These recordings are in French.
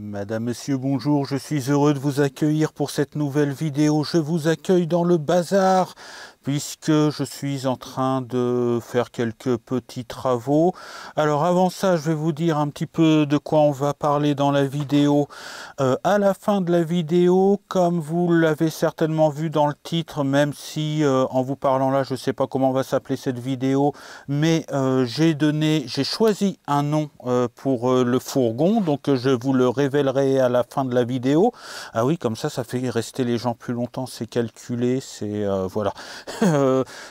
Madame, Monsieur, bonjour, je suis heureux de vous accueillir pour cette nouvelle vidéo. Je vous accueille dans le bazar puisque je suis en train de faire quelques petits travaux. Alors avant ça, je vais vous dire un petit peu de quoi on va parler dans la vidéo. À la fin de la vidéo, comme vous l'avez certainement vu dans le titre, même si en vous parlant là, je ne sais pas comment va s'appeler cette vidéo, mais j'ai choisi un nom pour le fourgon, donc je vous le révélerai à la fin de la vidéo. Ah oui, comme ça fait rester les gens plus longtemps, c'est calculé, c'est voilà.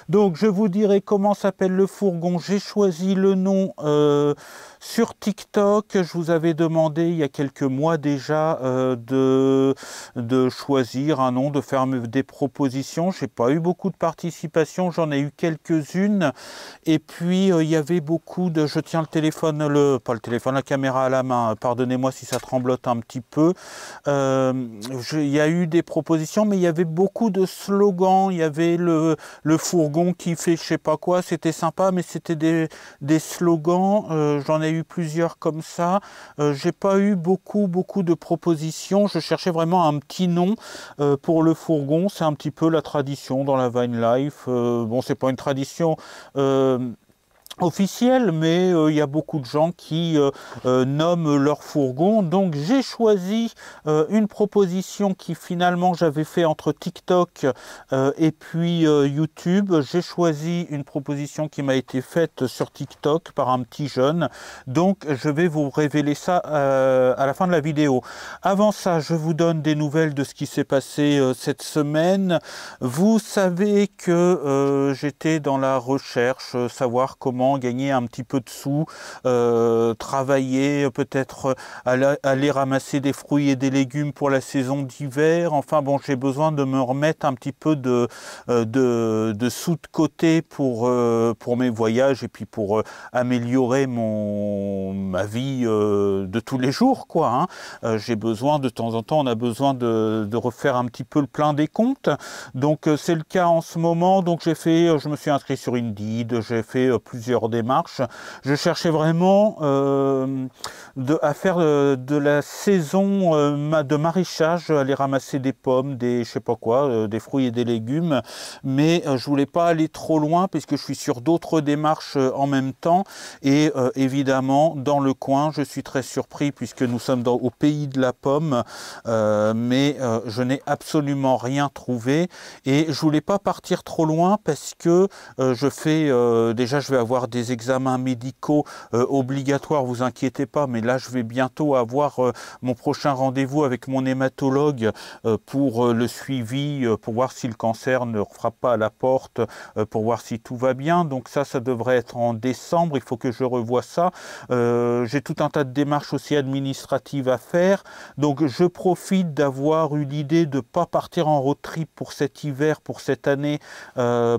Donc je vous dirai comment s'appelle le fourgon. J'ai choisi le nom sur TikTok. Je vous avais demandé il y a quelques mois déjà de choisir un nom, de faire des propositions. J'ai pas eu beaucoup de participation, j'en ai eu quelques-unes. Et puis il y avait beaucoup de... Je tiens le téléphone, pas le téléphone, la caméra à la main. Pardonnez-moi si ça tremblote un petit peu. Il y a eu des propositions, mais il y avait beaucoup de slogans. Il y avait le fourgon qui fait je sais pas quoi. C'était sympa, mais c'était des slogans. J'en ai eu plusieurs comme ça. J'ai pas eu beaucoup de propositions. Je cherchais vraiment un petit nom pour le fourgon. C'est un petit peu la tradition dans la van life. Bon, c'est pas une tradition officielle, mais il y a beaucoup de gens qui nomment leur fourgon. Donc j'ai choisi une proposition qui finalement j'avais fait entre TikTok et puis YouTube. J'ai choisi une proposition qui m'a été faite sur TikTok par un petit jeune. Donc je vais vous révéler ça à la fin de la vidéo. Avant ça, je vous donne des nouvelles de ce qui s'est passé cette semaine. Vous savez que j'étais dans la recherche, savoir comment gagner un petit peu de sous, travailler, peut-être aller ramasser des fruits et des légumes pour la saison d'hiver. Enfin bon, j'ai besoin de me remettre un petit peu de sous de côté pour mes voyages et puis pour améliorer ma vie de tous les jours, quoi, hein. J'ai besoin, de temps en temps, on a besoin de refaire un petit peu le plein des comptes. Donc c'est le cas en ce moment. Donc je me suis inscrit sur Indeed, j'ai fait plusieurs démarches. Je cherchais vraiment à faire de la saison de maraîchage, aller ramasser des pommes, des je sais pas quoi, des fruits et des légumes, mais je voulais pas aller trop loin puisque je suis sur d'autres démarches en même temps. Et évidemment, dans le coin, je suis très surpris puisque nous sommes au pays de la pomme, mais je n'ai absolument rien trouvé. Et je voulais pas partir trop loin parce que déjà je vais avoir des examens médicaux obligatoires, vous inquiétez pas, mais là je vais bientôt avoir mon prochain rendez-vous avec mon hématologue pour le suivi, pour voir si le cancer ne frappe pas à la porte, pour voir si tout va bien. Donc ça devrait être en décembre, il faut que je revoie ça. J'ai tout un tas de démarches aussi administratives à faire, donc je profite d'avoir eu l'idée de ne pas partir en road trip pour cet hiver, pour cette année,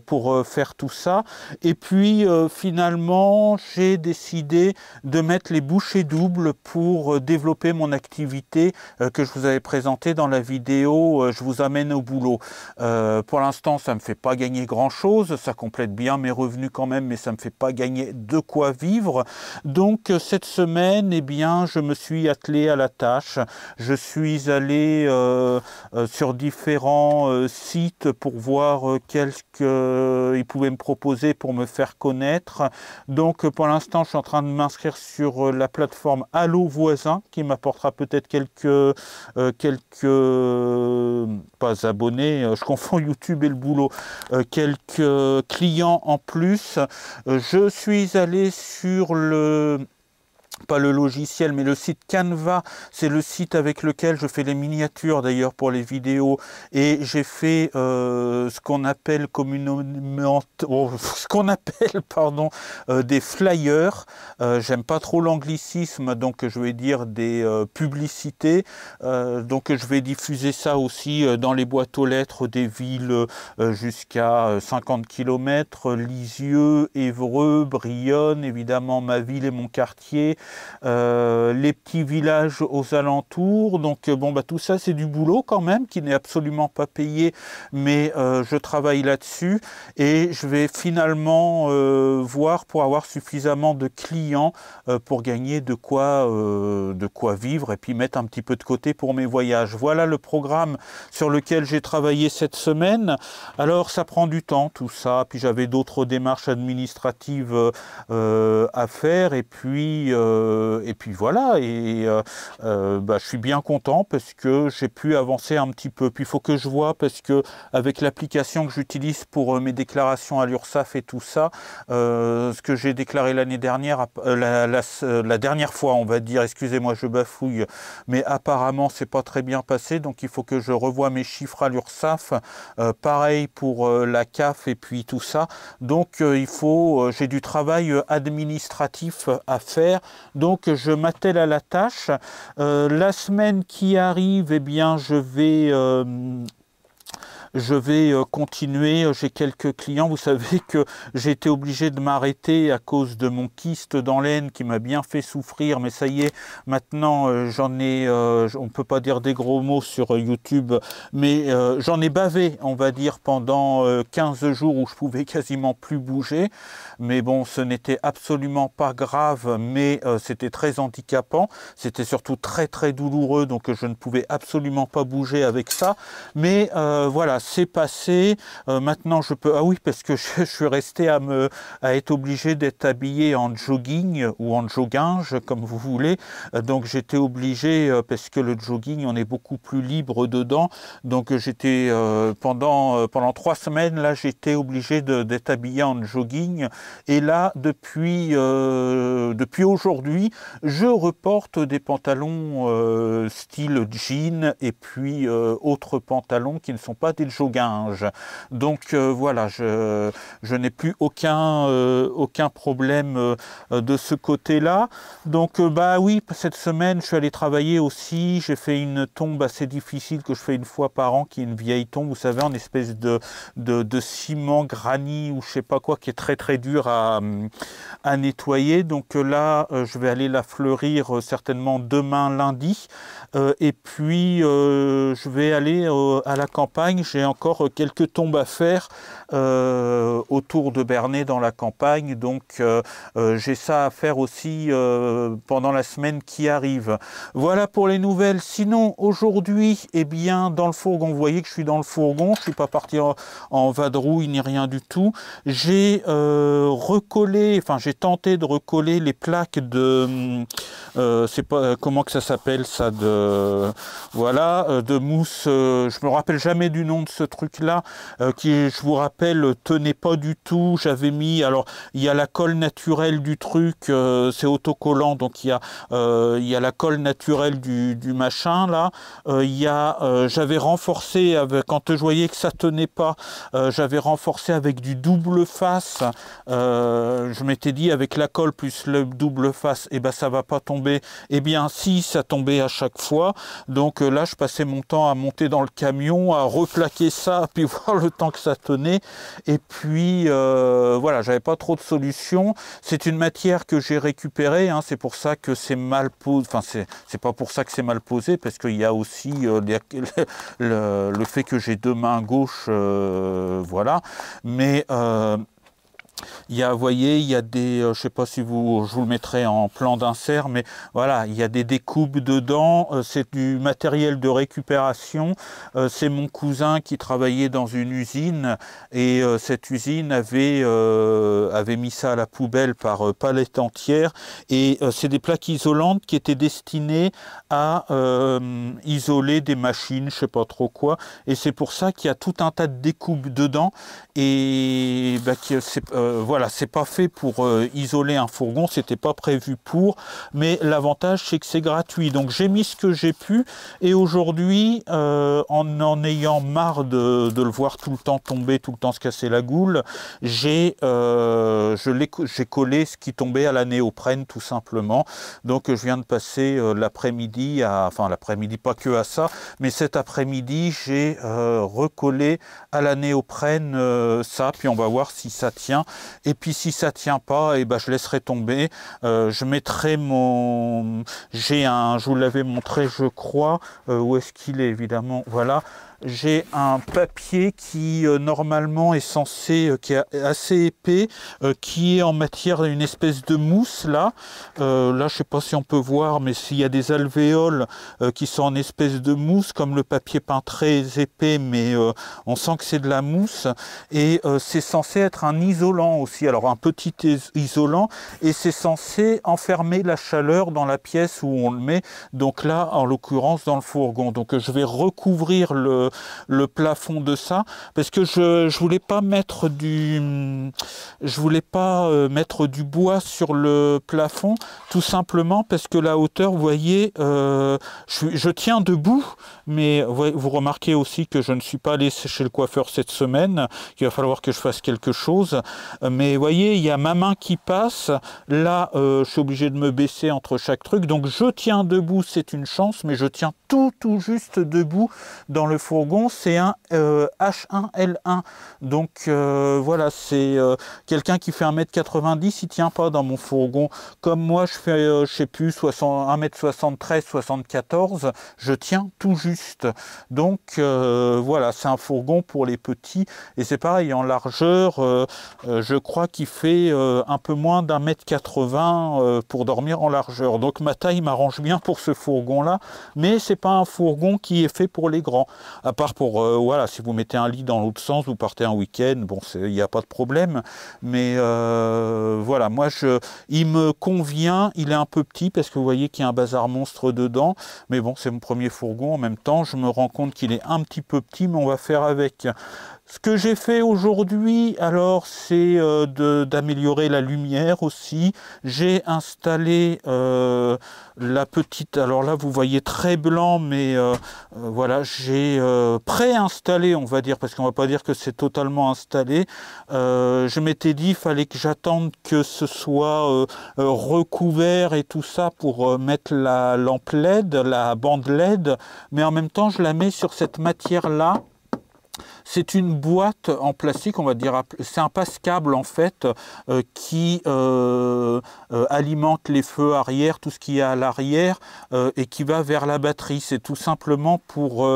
pour faire tout ça. Et puis finalement, j'ai décidé de mettre les bouchées doubles pour développer mon activité que je vous avais présentée dans la vidéo Je vous amène au boulot. Pour l'instant, ça ne me fait pas gagner grand-chose, ça complète bien mes revenus quand même, mais ça ne me fait pas gagner de quoi vivre. Donc cette semaine, eh bien, je me suis attelé à la tâche. Je suis allé sur différents sites pour voir qu'est-ce qu'ils pouvaient me proposer pour me faire connaître. Donc pour l'instant, je suis en train de m'inscrire sur la plateforme Allo Voisin qui m'apportera peut-être quelques pas abonnés, je confonds YouTube et le boulot, quelques clients en plus. Je suis allé sur pas le logiciel, mais le site Canva, c'est le site avec lequel je fais les miniatures d'ailleurs pour les vidéos, et j'ai fait ce qu'on appelle des flyers. J'aime pas trop l'anglicisme, donc je vais dire des publicités. Donc je vais diffuser ça aussi dans les boîtes aux lettres des villes jusqu'à 50 km, Lisieux, Évreux, Brionne, évidemment ma ville et mon quartier, les petits villages aux alentours. Donc bon, bah, tout ça c'est du boulot quand même, qui n'est absolument pas payé, mais je travaille là-dessus et je vais finalement voir pour avoir suffisamment de clients pour gagner de quoi vivre et puis mettre un petit peu de côté pour mes voyages. Voilà le programme sur lequel j'ai travaillé cette semaine. Alors ça prend du temps tout ça, puis j'avais d'autres démarches administratives à faire et puis voilà, et bah, je suis bien content parce que j'ai pu avancer un petit peu. Puis il faut que je vois, parce que avec l'application que j'utilise pour mes déclarations à l'URSSAF et tout ça, ce que j'ai déclaré l'année dernière, la dernière fois on va dire, excusez-moi je bafouille, mais apparemment c'est pas très bien passé, donc il faut que je revoie mes chiffres à l'URSSAF, pareil pour la CAF et puis tout ça. Donc j'ai du travail administratif à faire, donc je m'attelle à la tâche. La semaine qui arrive, eh bien je vais continuer, j'ai quelques clients. Vous savez que j'ai été obligé de m'arrêter à cause de mon kyste dans l'aine qui m'a bien fait souffrir, mais ça y est, maintenant j'en ai, on ne peut pas dire des gros mots sur YouTube, mais j'en ai bavé, on va dire, pendant 15 jours où je pouvais quasiment plus bouger. Mais bon, ce n'était absolument pas grave, mais c'était très handicapant. C'était surtout très très douloureux, donc je ne pouvais absolument pas bouger avec ça. Mais voilà, c'est passé. Maintenant, je peux... Ah oui, parce que je suis resté à être obligé d'être habillé en jogging ou en jogginge, comme vous voulez. Donc j'étais obligé, parce que le jogging, on est beaucoup plus libre dedans. Donc j'étais pendant 3 semaines, là, j'étais obligé d'être habillé en jogging. Et là, depuis aujourd'hui, je reporte des pantalons style jean et puis autres pantalons qui ne sont pas des jogginges. Donc voilà, je n'ai plus aucun problème de ce côté-là. Donc bah oui, cette semaine, je suis allé travailler aussi. J'ai fait une tombe assez difficile que je fais une fois par an, qui est une vieille tombe, vous savez, en espèce de ciment, granit ou je sais pas quoi, qui est très très dur à nettoyer. Donc là, je vais aller la fleurir certainement demain lundi. Et puis je vais aller à la campagne. J'ai encore quelques tombes à faire autour de Bernay dans la campagne. Donc j'ai ça à faire aussi pendant la semaine qui arrive. Voilà pour les nouvelles. Sinon aujourd'hui, eh bien dans le fourgon, vous voyez que je suis dans le fourgon, je suis pas parti en vadrouille ni rien du tout. J'ai recollé, enfin j'ai tenté de recoller les plaques de c'est pas comment que ça s'appelle ça, voilà, de mousse, je me rappelle jamais du nom de ce truc là, qui, je vous rappelle, tenait pas du tout. J'avais mis, alors il y a la colle naturelle du truc, c'est autocollant, donc il y a la colle naturelle du machin là, j'avais renforcé avec, quand je voyais que ça tenait pas, j'avais renforcé avec du double face. Je m'étais dit, avec la colle plus le double face, et ben ça va pas tomber. Eh bien si, ça tombait à chaque fois. Donc là je passais mon temps à monter dans le camion, à replaquer ça, puis voir le temps que ça tenait. Et puis voilà, j'avais pas trop de solutions. C'est une matière que j'ai récupérée, hein, c'est pour ça que c'est mal posé. Enfin c'est pas pour ça que c'est mal posé, parce qu'il y a aussi le fait que j'ai 2 mains gauches, voilà. Mais vous voyez, il y a des, je sais pas si je vous le mettrai en plan d'insert, mais voilà, il y a des découpes dedans. C'est du matériel de récupération. C'est mon cousin qui travaillait dans une usine, et cette usine avait mis ça à la poubelle par palette entière. Et c'est des plaques isolantes qui étaient destinées à isoler des machines, je sais pas trop quoi. Et c'est pour ça qu'il y a tout un tas de découpes dedans. Et bah, voilà, c'est pas fait pour isoler un fourgon, c'était pas prévu pour, mais l'avantage c'est que c'est gratuit. Donc j'ai mis ce que j'ai pu, et aujourd'hui, en ayant marre de le voir tout le temps tomber, tout le temps se casser la goule, j'ai collé ce qui tombait à la néoprène tout simplement. Donc je viens de passer l'après-midi enfin l'après-midi, pas que à ça, mais cet après-midi j'ai recollé à la néoprène ça, puis on va voir si ça tient. et puis si ça tient pas, et ben je laisserai tomber. Je mettrai mon... je vous l'avais montré je crois, où est-ce qu'il est évidemment, voilà. J'ai un papier qui normalement est censé, qui est assez épais, qui est en matière d'une espèce de mousse là. Là je sais pas si on peut voir, mais s'il y a des alvéoles qui sont en espèce de mousse, comme le papier peint très épais, mais on sent que c'est de la mousse. Et c'est censé être un isolant aussi, alors un petit isolant, et c'est censé enfermer la chaleur dans la pièce où on le met. Donc là, en l'occurrence, dans le fourgon. Donc je vais recouvrir le plafond de ça, parce que je voulais pas mettre du bois sur le plafond, tout simplement parce que la hauteur, vous voyez, je tiens debout, mais vous remarquez aussi que je ne suis pas allé chez le coiffeur cette semaine, qu'il va falloir que je fasse quelque chose, mais vous voyez, il y a ma main qui passe, là je suis obligé de me baisser entre chaque truc, donc je tiens debout, c'est une chance, mais je tiens tout juste debout dans le fourgon. C'est un H1L1, donc voilà, c'est quelqu'un qui fait 1m90, il tient pas dans mon fourgon, comme moi je fais je sais plus 1m73, 74, je tiens tout juste, donc voilà, c'est un fourgon pour les petits, et c'est pareil en largeur, je crois qu'il fait un peu moins d'1m80 pour dormir en largeur, donc ma taille m'arrange bien pour ce fourgon là, mais c'est pas un fourgon qui est fait pour les grands, à part pour voilà, si vous mettez un lit dans l'autre sens, vous partez un week-end, bon, il n'y a pas de problème, mais voilà, moi il me convient, il est un peu petit parce que vous voyez qu'il y a un bazar monstre dedans, mais bon, c'est mon premier fourgon, en même temps je me rends compte qu'il est un petit peu petit, mais on va faire avec. Ce que j'ai fait aujourd'hui, alors, c'est d'améliorer la lumière aussi. J'ai installé la petite... Alors là, vous voyez très blanc, mais voilà, j'ai préinstallé, on va dire, parce qu'on ne va pas dire que c'est totalement installé. Je m'étais dit, il fallait que j'attende que ce soit recouvert et tout ça pour mettre la lampe LED, la bande LED, mais en même temps, je la mets sur cette matière-là. C'est une boîte en plastique, on va dire, c'est un passe-câble en fait, qui alimente les feux arrière, tout ce qu'il y a à l'arrière, et qui va vers la batterie. C'est tout simplement pour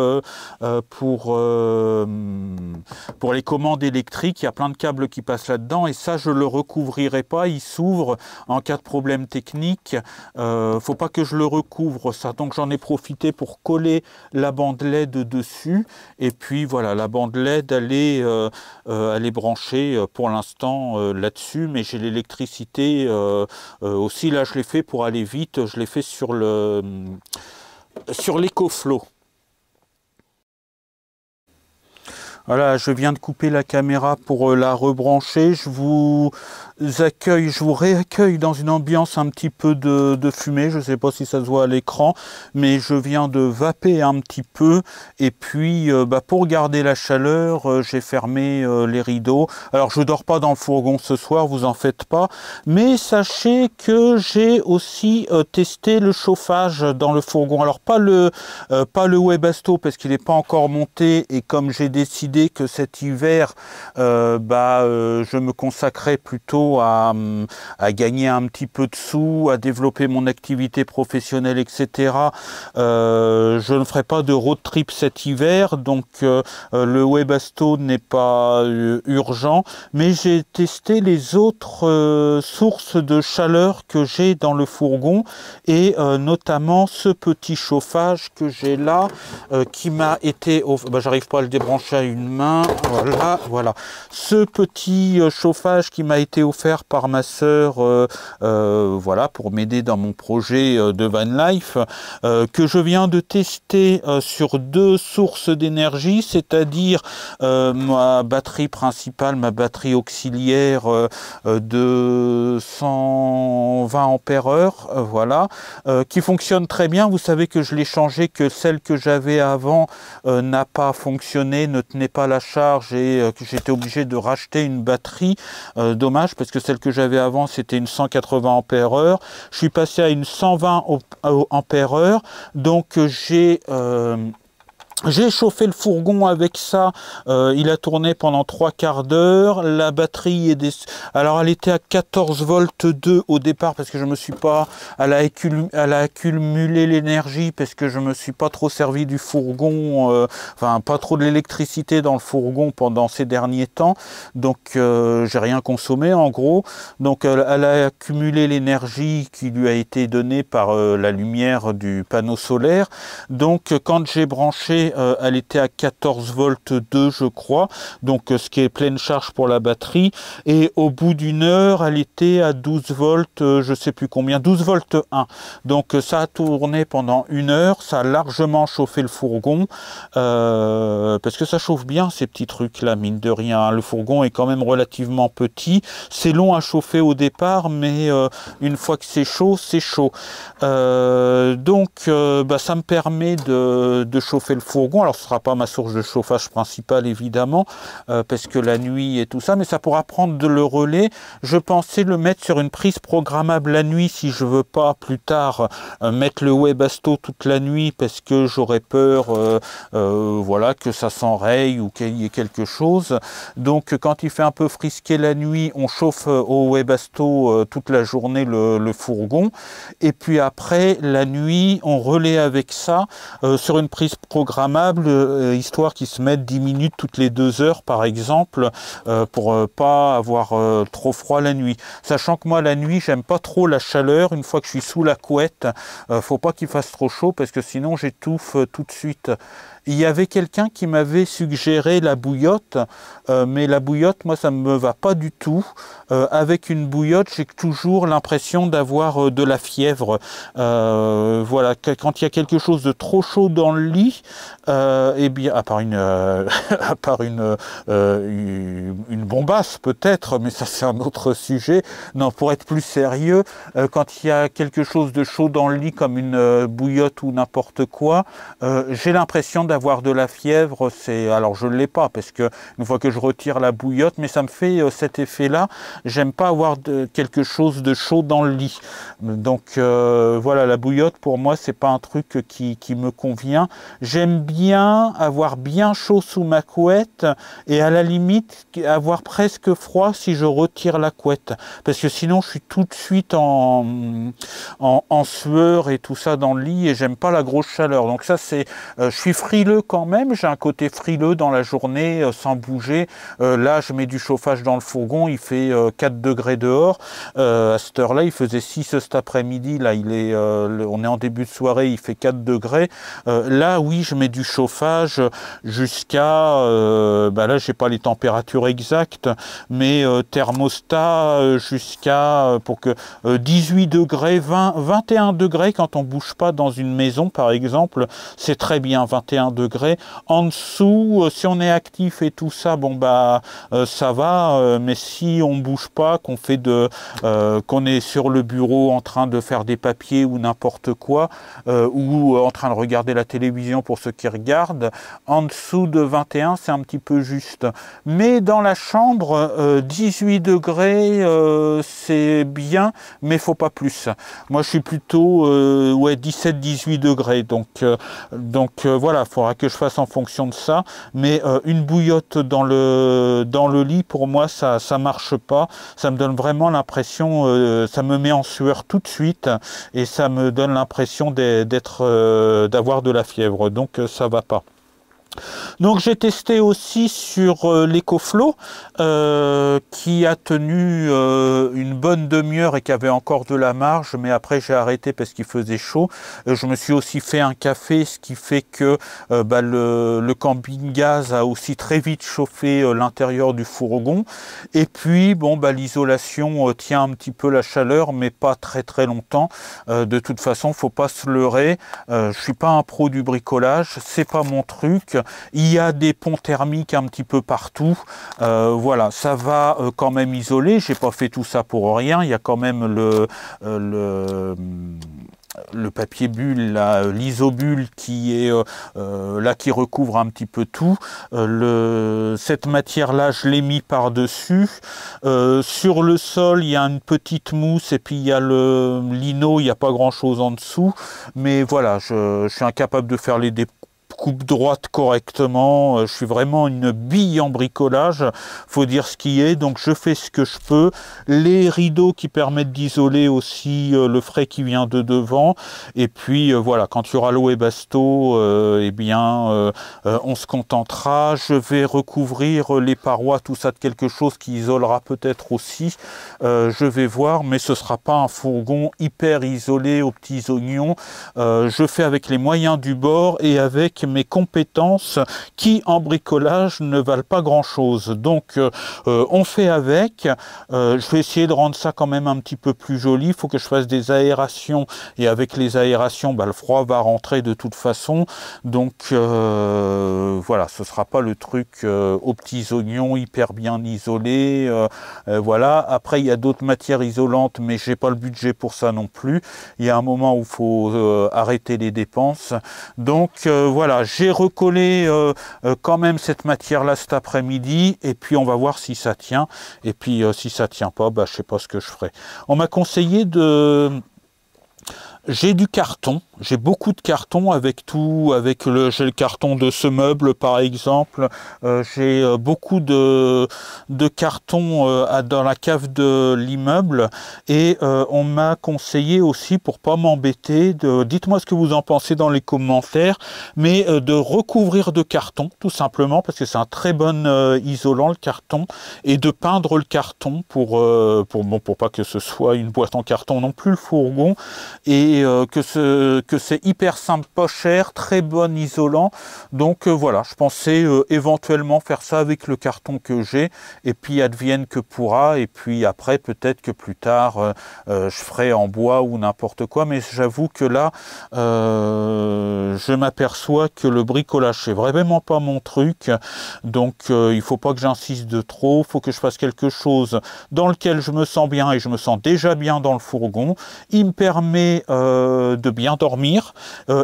les commandes électriques, il y a plein de câbles qui passent là-dedans, et ça je ne le recouvrirai pas, il s'ouvre en cas de problème technique. Faut pas que je le recouvre, ça, donc j'en ai profité pour coller la bande LED dessus, et puis voilà, la bande LED elle est branchée pour l'instant là-dessus, mais j'ai l'électricité aussi, là je l'ai fait pour aller vite, je l'ai fait sur l'EcoFlow. Voilà, je viens de couper la caméra pour la rebrancher. Je vous réaccueille dans une ambiance un petit peu de fumée. Je ne sais pas si ça se voit à l'écran, mais je viens de vaper un petit peu. Et puis, pour garder la chaleur, j'ai fermé les rideaux. Alors, je ne dors pas dans le fourgon ce soir, vous en faites pas. Mais sachez que j'ai aussi testé le chauffage dans le fourgon. Alors, pas le Webasto, parce qu'il n'est pas encore monté. Et comme j'ai décidé que cet hiver je me consacrais plutôt à gagner un petit peu de sous, à développer mon activité professionnelle, etc. Je ne ferai pas de road trip cet hiver, donc le Webasto n'est pas urgent, mais j'ai testé les autres sources de chaleur que j'ai dans le fourgon, et notamment ce petit chauffage que j'ai là, qui m'a été... j'arrive pas à le débrancher à une main, voilà. Ce petit chauffage qui m'a été offert par ma sœur, voilà, pour m'aider dans mon projet de van life, que je viens de tester sur 2 sources d'énergie, c'est-à-dire ma batterie principale, ma batterie auxiliaire de 120 ampères, voilà, qui fonctionne très bien. Vous savez que je l'ai changé, que celle que j'avais avant n'a pas fonctionné, ne tenait pas la charge, et que j'étais obligé de racheter une batterie. Dommage, parce que celle que j'avais avant c'était une 180 ampères-heure. Je suis passé à une 120 ampères-heure, donc j'ai J'ai chauffé le fourgon avec ça, il a tourné pendant 3/4 d'heure, la batterie est alors elle était à 14 volts 2 au départ parce que je me suis pas, elle a accumulé l'énergie parce que je me suis pas trop servi du fourgon, enfin pas trop de l'électricité dans le fourgon pendant ces derniers temps, donc j'ai rien consommé en gros, donc elle a accumulé l'énergie qui lui a été donnée par la lumière du panneau solaire, donc quand j'ai branché elle était à 14 volts 2 je crois, donc ce qui est pleine charge pour la batterie, et au bout d'une heure elle était à 12 volts, je sais plus combien, 12 volts 1, donc ça a tourné pendant 1 heure, ça a largement chauffé le fourgon, parce que ça chauffe bien ces petits trucs là, mine de rien, le fourgon est quand même relativement petit, c'est long à chauffer au départ, mais une fois que c'est chaud, c'est chaud. Donc ça me permet de chauffer le fourgon. Alors ce ne sera pas ma source de chauffage principale évidemment, parce que la nuit et tout ça, mais ça pourra prendre le relais. Je pensais le mettre sur une prise programmable la nuit si je veux pas plus tard mettre le Webasto toute la nuit, parce que j'aurais peur voilà, que ça s'enraye ou qu'il y ait quelque chose. Donc quand il fait un peu frisquer la nuit, on chauffe au Webasto toute la journée le fourgon, et puis après la nuit on relaie avec ça sur une prise programmable, histoire qu'ils se mettent 10 minutes toutes les 2 heures par exemple, pour pas avoir trop froid la nuit. Sachant que moi la nuit j'aime pas trop la chaleur, une fois que je suis sous la couette, faut pas qu'il fasse trop chaud parce que sinon j'étouffe tout de suite. Il y avait quelqu'un qui m'avait suggéré la bouillotte, mais la bouillotte, moi, ça ne me va pas du tout. Avec une bouillotte, j'ai toujours l'impression d'avoir de la fièvre. Voilà, quand il y a quelque chose de trop chaud dans le lit, eh bien, à part une bombasse peut-être, mais ça c'est un autre sujet. Non, pour être plus sérieux, quand il y a quelque chose de chaud dans le lit, comme une bouillotte ou n'importe quoi, j'ai l'impression d'avoir de la fièvre. Alors je ne l'ai pas parce que une fois que je retire la bouillotte, mais ça me fait cet effet-là. J'aime pas avoir quelque chose de chaud dans le lit. Donc voilà, la bouillotte pour moi c'est pas un truc qui me convient. J'aime bien avoir bien chaud sous ma couette et à la limite avoir presque froid si je retire la couette, parce que sinon je suis tout de suite en sueur et tout ça dans le lit et j'aime pas la grosse chaleur. Donc ça c'est, je suis frileux quand même, j'ai un côté frileux dans la journée sans bouger. Là je mets du chauffage dans le fourgon, il fait 4 degrés dehors, à cette heure là il faisait 6 cet après-midi, là on est en début de soirée, il fait 4 degrés. Là oui je mets du chauffage jusqu'à là j'ai pas les températures exactes, mais thermostat jusqu'à pour que 18 degrés, 21 degrés quand on bouge pas dans une maison par exemple, c'est très bien. 21 degrés. En dessous, si on est actif et tout ça, bon ça va, mais si on bouge pas, qu'on est sur le bureau en train de faire des papiers ou n'importe quoi, ou en train de regarder la télévision pour ceux qui regardent, en dessous de 21, c'est un petit peu juste. Mais dans la chambre, 18 degrés, c'est bien, mais faut pas plus. Moi, je suis plutôt 17-18 degrés, donc voilà, il faudra que je fasse en fonction de ça, mais une bouillotte dans le lit, pour moi, ça marche pas, ça me donne vraiment l'impression, ça me met en sueur tout de suite, et ça me donne l'impression d'avoir de la fièvre, donc ça va pas. Donc j'ai testé aussi sur l'EcoFlow qui a tenu une bonne demi-heure et qui avait encore de la marge, mais après j'ai arrêté parce qu'il faisait chaud. Je me suis aussi fait un café, ce qui fait que le camping-gaz a aussi très vite chauffé l'intérieur du fourgon. Et puis bon l'isolation tient un petit peu la chaleur, mais pas très très longtemps. De toute façon, faut pas se leurrer. Je suis pas un pro du bricolage, c'est pas mon truc. Il y a des ponts thermiques un petit peu partout. Voilà, ça va quand même isoler. J'ai pas fait tout ça pour rien. Il y a quand même le papier bulle, l'isobulle qui est là, qui recouvre un petit peu tout. Cette matière-là, je l'ai mis par-dessus. Sur le sol, il y a une petite mousse et puis il y a le lino, il n'y a pas grand-chose en dessous. Mais voilà, je suis incapable de faire les coupe droite correctement. Je suis vraiment une bille en bricolage, faut dire ce qui est, donc je fais ce que je peux. Les rideaux qui permettent d'isoler aussi le frais qui vient de devant, et puis voilà, quand il y aura l'eau et basto, eh bien on se contentera. Je vais recouvrir les parois, tout ça, de quelque chose qui isolera peut-être aussi, je vais voir, mais ce sera pas un fourgon hyper isolé aux petits oignons. Je fais avec les moyens du bord et avec mes compétences qui en bricolage ne valent pas grand chose, donc on fait avec. Je vais essayer de rendre ça quand même un petit peu plus joli. Il faut que je fasse des aérations, et avec les aérations, le froid va rentrer de toute façon, donc voilà, ce sera pas le truc aux petits oignons hyper bien isolé. Voilà, après il y a d'autres matières isolantes, mais j'ai pas le budget pour ça non plus. Il y a un moment où il faut arrêter les dépenses, donc voilà, j'ai recollé quand même cette matière là cet après-midi, et puis on va voir si ça tient, et puis si ça tient pas, je sais pas ce que je ferai. On m'a conseillé de... J'ai du carton, j'ai beaucoup de carton avec tout, j'ai le carton de ce meuble par exemple, j'ai beaucoup de carton dans la cave de l'immeuble, et on m'a conseillé aussi, pour pas m'embêter, dites-moi ce que vous en pensez dans les commentaires, mais de recouvrir de carton tout simplement, parce que c'est un très bon isolant le carton, et de peindre le carton pour pas que ce soit une boîte en carton non plus le fourgon, et que c'est hyper simple, pas cher, très bon isolant. Donc voilà, je pensais éventuellement faire ça avec le carton que j'ai, et puis advienne que pourra, et puis après peut-être que plus tard je ferai en bois ou n'importe quoi, mais j'avoue que là je m'aperçois que le bricolage c'est vraiment pas mon truc, donc il faut pas que j'insiste de trop, il faut que je fasse quelque chose dans lequel je me sens bien, et je me sens déjà bien dans le fourgon. Il me permet de bien dormir,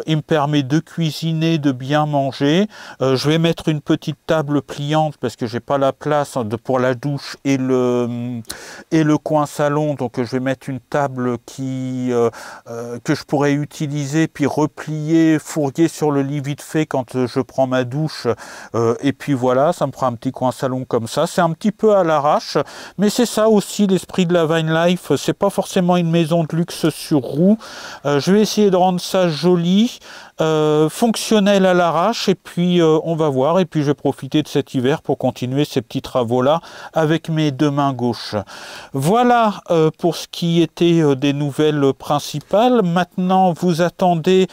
il me permet de cuisiner, de bien manger. Je vais mettre une petite table pliante parce que j'ai pas la place pour la douche et le coin salon, donc je vais mettre une table que je pourrais utiliser, puis replier, fourguer sur le lit vite fait quand je prends ma douche, et puis voilà, ça me fera un petit coin salon comme ça. C'est un petit peu à l'arrache, mais c'est ça aussi l'esprit de la Vine Life, c'est pas forcément une maison de luxe sur roue. Je vais essayer de rendre ça joli, fonctionnel à l'arrache, et puis on va voir, et puis je vais profiter de cet hiver pour continuer ces petits travaux là avec mes deux mains gauches. Voilà pour ce qui était des nouvelles principales. Maintenant vous attendez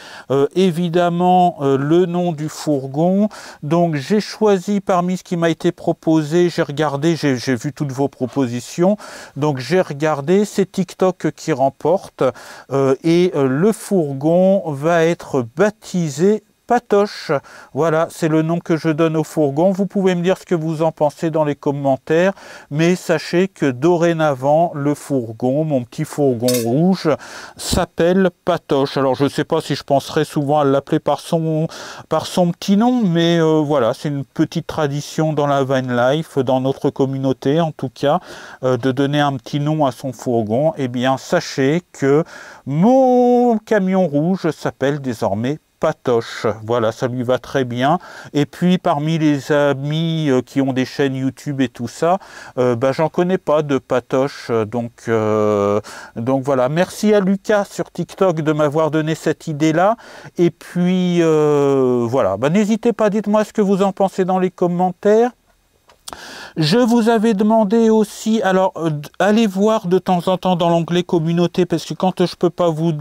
évidemment le nom du fourgon, donc j'ai choisi parmi ce qui m'a été proposé, j'ai regardé, j'ai vu toutes vos propositions, donc j'ai regardé, c'est TikTok qui remporte, et le fourgon va être baptisé Patoche. Voilà, c'est le nom que je donne au fourgon. Vous pouvez me dire ce que vous en pensez dans les commentaires, mais sachez que dorénavant, le fourgon, mon petit fourgon rouge, s'appelle Patoche. Alors, je ne sais pas si je penserai souvent à l'appeler par son petit nom, mais voilà, c'est une petite tradition dans la Vine Life, dans notre communauté en tout cas, de donner un petit nom à son fourgon. Eh bien, sachez que mon camion rouge s'appelle désormais Patoche. Voilà, ça lui va très bien. Et puis parmi les amis qui ont des chaînes YouTube et tout ça, j'en connais pas de Patoche, donc voilà. Merci à Lucas sur TikTok de m'avoir donné cette idée là, et puis voilà, n'hésitez pas, dites-moi ce que vous en pensez dans les commentaires. Je vous avais demandé aussi, alors allez voir de temps en temps dans l'onglet communauté, parce que quand je peux pas vous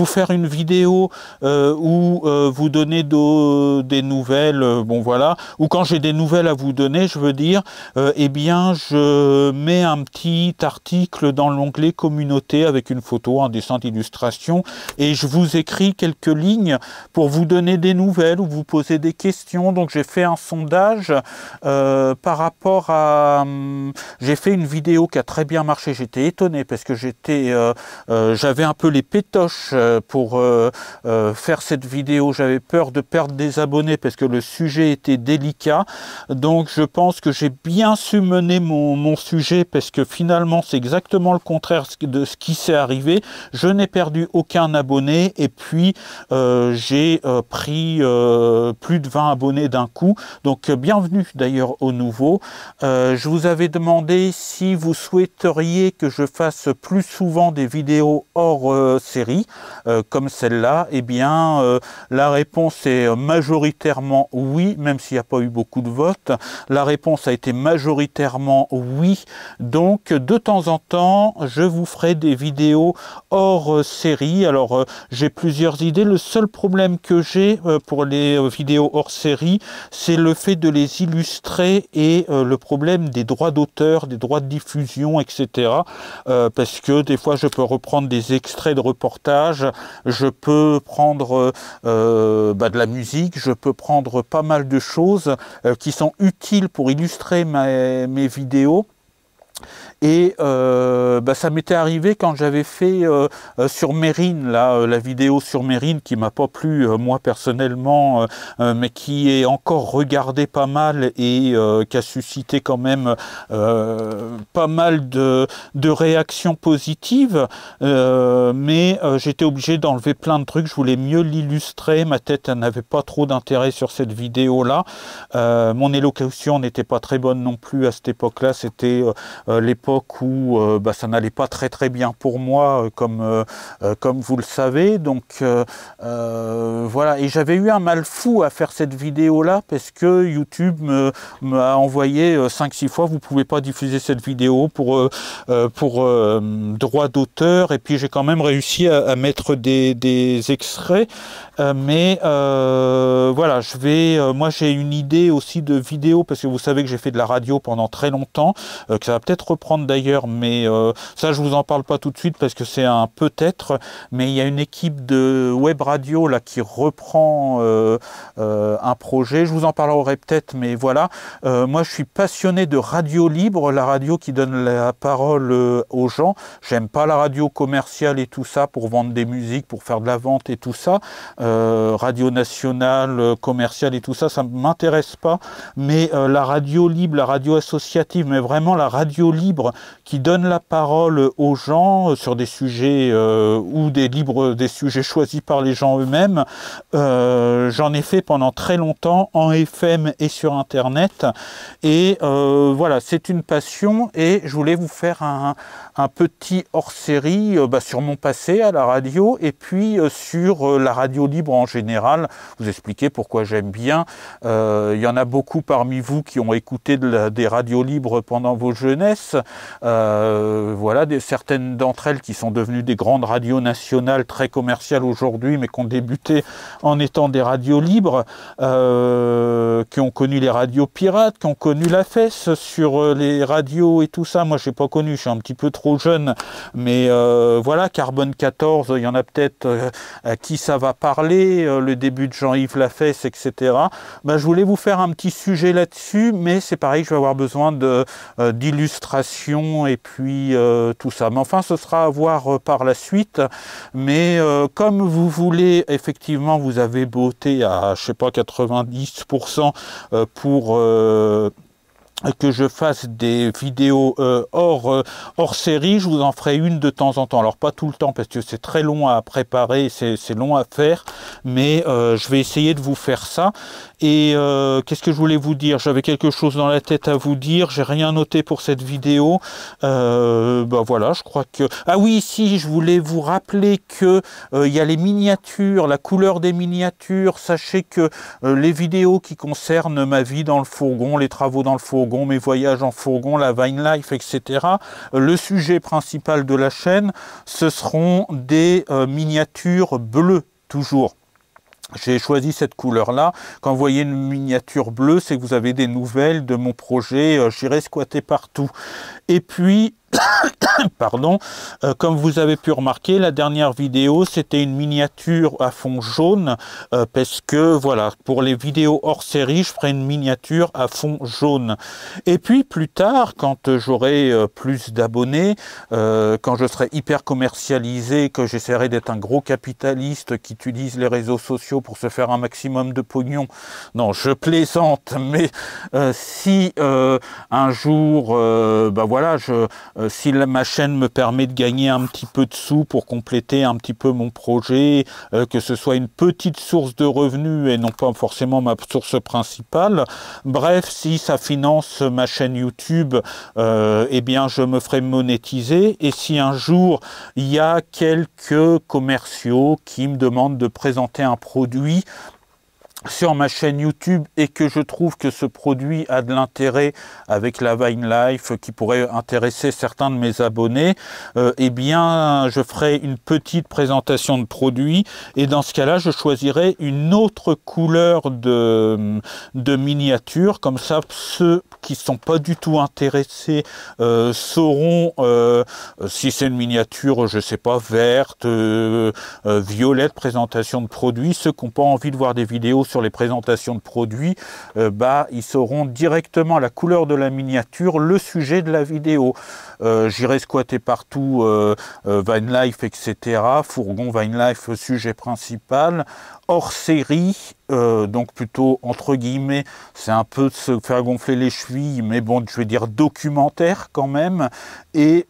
faire une vidéo ou vous donner des nouvelles, bon voilà, ou quand j'ai des nouvelles à vous donner, je veux dire, eh bien je mets un petit article dans l'onglet communauté avec une photo, un dessin d'illustration, et je vous écris quelques lignes pour vous donner des nouvelles ou vous poser des questions. Donc j'ai fait un sondage par rapport à... j'ai fait une vidéo qui a très bien marché, j'étais étonné parce que j'avais un peu les pétoches pour faire cette vidéo. J'avais peur de perdre des abonnés parce que le sujet était délicat. Donc je pense que j'ai bien su mener mon sujet parce que finalement c'est exactement le contraire de ce qui s'est arrivé. Je n'ai perdu aucun abonné et puis j'ai pris plus de 20 abonnés d'un coup. Donc bienvenue d'ailleurs aux nouveaux. Je vous avais demandé si vous souhaiteriez que je fasse plus souvent des vidéos hors série comme celle-là. Eh bien la réponse est majoritairement oui, même s'il n'y a pas eu beaucoup de votes. La réponse a été majoritairement oui. Donc de temps en temps, je vous ferai des vidéos hors série. Alors j'ai plusieurs idées. Le seul problème que j'ai pour les vidéos hors série, c'est le fait de les illustrer et le problème des droits d'auteur, des droits de diffusion, etc. Parce que des fois, je peux reprendre des extraits de reportages, je peux prendre de la musique, je peux prendre pas mal de choses qui sont utiles pour illustrer mes vidéos. Et ça m'était arrivé quand j'avais fait sur Mérine, là, la vidéo sur Mérine qui m'a pas plu moi personnellement, mais qui est encore regardée pas mal et qui a suscité quand même pas mal de réactions positives. Mais j'étais obligé d'enlever plein de trucs, je voulais mieux l'illustrer, ma tête n'avait pas trop d'intérêt sur cette vidéo-là. Mon élocution n'était pas très bonne non plus à cette époque-là, c'était l'époque où ça n'allait pas très bien pour moi, comme vous le savez. Donc voilà, et j'avais eu un mal fou à faire cette vidéo là parce que YouTube m'a envoyé 5-6 fois: vous pouvez pas diffuser cette vidéo pour droit d'auteur. Et puis j'ai quand même réussi à mettre des extraits, mais voilà, moi j'ai une idée aussi de vidéo, parce que vous savez que j'ai fait de la radio pendant très longtemps, que ça va peut-être reprendre d'ailleurs, mais ça je vous en parle pas tout de suite parce que c'est un peut-être, mais il y a une équipe de web radio là qui reprend un projet, je vous en parlerai peut-être, mais voilà. Moi je suis passionné de radio libre, la radio qui donne la parole aux gens. J'aime pas la radio commerciale et tout ça pour vendre des musiques, pour faire de la vente et tout ça. Radio nationale, commerciale et tout ça, ça m'intéresse pas, mais la radio libre, la radio associative, mais vraiment la radio libre qui donne la parole aux gens sur des sujets ou des sujets choisis par les gens eux-mêmes, j'en ai fait pendant très longtemps en FM et sur internet, et voilà, c'est une passion, et je voulais vous faire un petit hors-série sur mon passé à la radio, et puis sur la radio libre en général, vous expliquer pourquoi j'aime bien. Il y en a beaucoup parmi vous qui ont écouté des radios libres pendant vos jeunesses, voilà, certaines d'entre elles qui sont devenues des grandes radios nationales très commerciales aujourd'hui, mais qui ont débuté en étant des radios libres, qui ont connu les radios pirates, qui ont connu la fesse sur les radios et tout ça. Moi j'ai pas connu, je suis un petit peu trop jeune, mais voilà, Carbone 14, il y en a peut-être à qui ça va parler, le début de Jean-Yves Lafesse, etc. Je voulais vous faire un petit sujet là-dessus, mais c'est pareil, je vais avoir besoin d'illustrations et puis tout ça. Mais enfin, ce sera à voir par la suite. Mais comme vous voulez, effectivement, vous avez voté à, je sais pas, 90% pour... que je fasse des vidéos hors série, je vous en ferai une de temps en temps. Alors pas tout le temps parce que c'est très long à préparer, c'est long à faire, mais je vais essayer de vous faire ça. Et qu'est-ce que je voulais vous dire? J'avais quelque chose dans la tête à vous dire, j'ai rien noté pour cette vidéo. Voilà, je crois que... Ah oui, si, je voulais vous rappeler que il y a les miniatures, la couleur des miniatures. Sachez que les vidéos qui concernent ma vie dans le fourgon, les travaux dans le fourgon, mes voyages en fourgon, la Vine Life, etc. Le sujet principal de la chaîne, ce seront des miniatures bleues, toujours. J'ai choisi cette couleur-là. Quand vous voyez une miniature bleue, c'est que vous avez des nouvelles de mon projet. J'irai squatter partout. Et puis, Pardon, comme vous avez pu remarquer, la dernière vidéo, c'était une miniature à fond jaune, parce que, voilà, pour les vidéos hors série, je ferai une miniature à fond jaune. Et puis, plus tard, quand j'aurai plus d'abonnés, quand je serai hyper commercialisé, que j'essaierai d'être un gros capitaliste qui utilise les réseaux sociaux pour se faire un maximum de pognon, non, je plaisante, mais si un jour, bah voilà, si ma chaîne me permet de gagner un petit peu de sous pour compléter un petit peu mon projet, que ce soit une petite source de revenus et non pas forcément ma source principale, bref, si ça finance ma chaîne YouTube, eh bien je me ferai monétiser. Et si un jour il y a quelques commerciaux qui me demandent de présenter un produit sur ma chaîne YouTube et que je trouve que ce produit a de l'intérêt avec la Vine Life qui pourrait intéresser certains de mes abonnés, eh bien je ferai une petite présentation de produit et dans ce cas-là je choisirai une autre couleur de miniature, comme ça ceux qui ne sont pas du tout intéressés sauront si c'est une miniature, je sais pas, verte, violette, présentation de produit. Ceux qui n'ont pas envie de voir des vidéos sur les présentations de produits, bah, ils sauront directement la couleur de la miniature, le sujet de la vidéo. J'irai squatter partout, Vine Life, etc. Fourgon, Vine Life, sujet principal. Hors série, donc plutôt entre guillemets, c'est un peu de se faire gonfler les chevilles, mais bon, je vais dire documentaire quand même. Et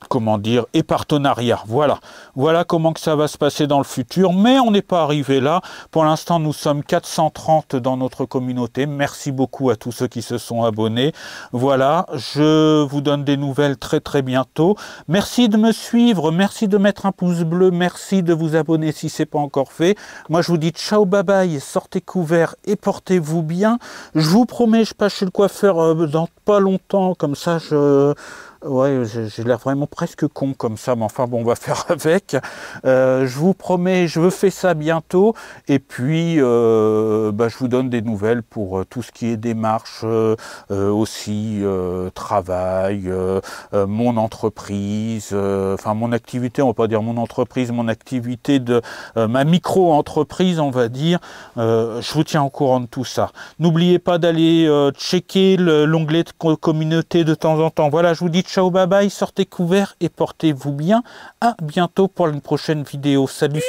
comment dire, et partenariat. Voilà comment que ça va se passer dans le futur, mais on n'est pas arrivé là. Pour l'instant, nous sommes 430 dans notre communauté. Merci beaucoup à tous ceux qui se sont abonnés. Voilà, je vous donne des nouvelles très très bientôt. Merci de me suivre, merci de mettre un pouce bleu, merci de vous abonner si ce n'est pas encore fait. Moi, je vous dis ciao, bye bye, sortez couverts et portez-vous bien. Je vous promets, je passe chez le coiffeur dans pas longtemps, comme ça ouais, j'ai l'air vraiment presque con comme ça, mais enfin bon, on va faire avec. Je vous promets, je fais ça bientôt. Et puis, bah, je vous donne des nouvelles pour tout ce qui est démarche, aussi travail, mon entreprise, enfin mon activité, on va pas dire mon entreprise, mon activité de ma micro-entreprise, on va dire. Je vous tiens au courant de tout ça. N'oubliez pas d'aller checker l'onglet de communauté de temps en temps. Voilà, je vous dis ciao, bye bye, sortez couverts et portez-vous bien. À bientôt pour une prochaine vidéo. Salut!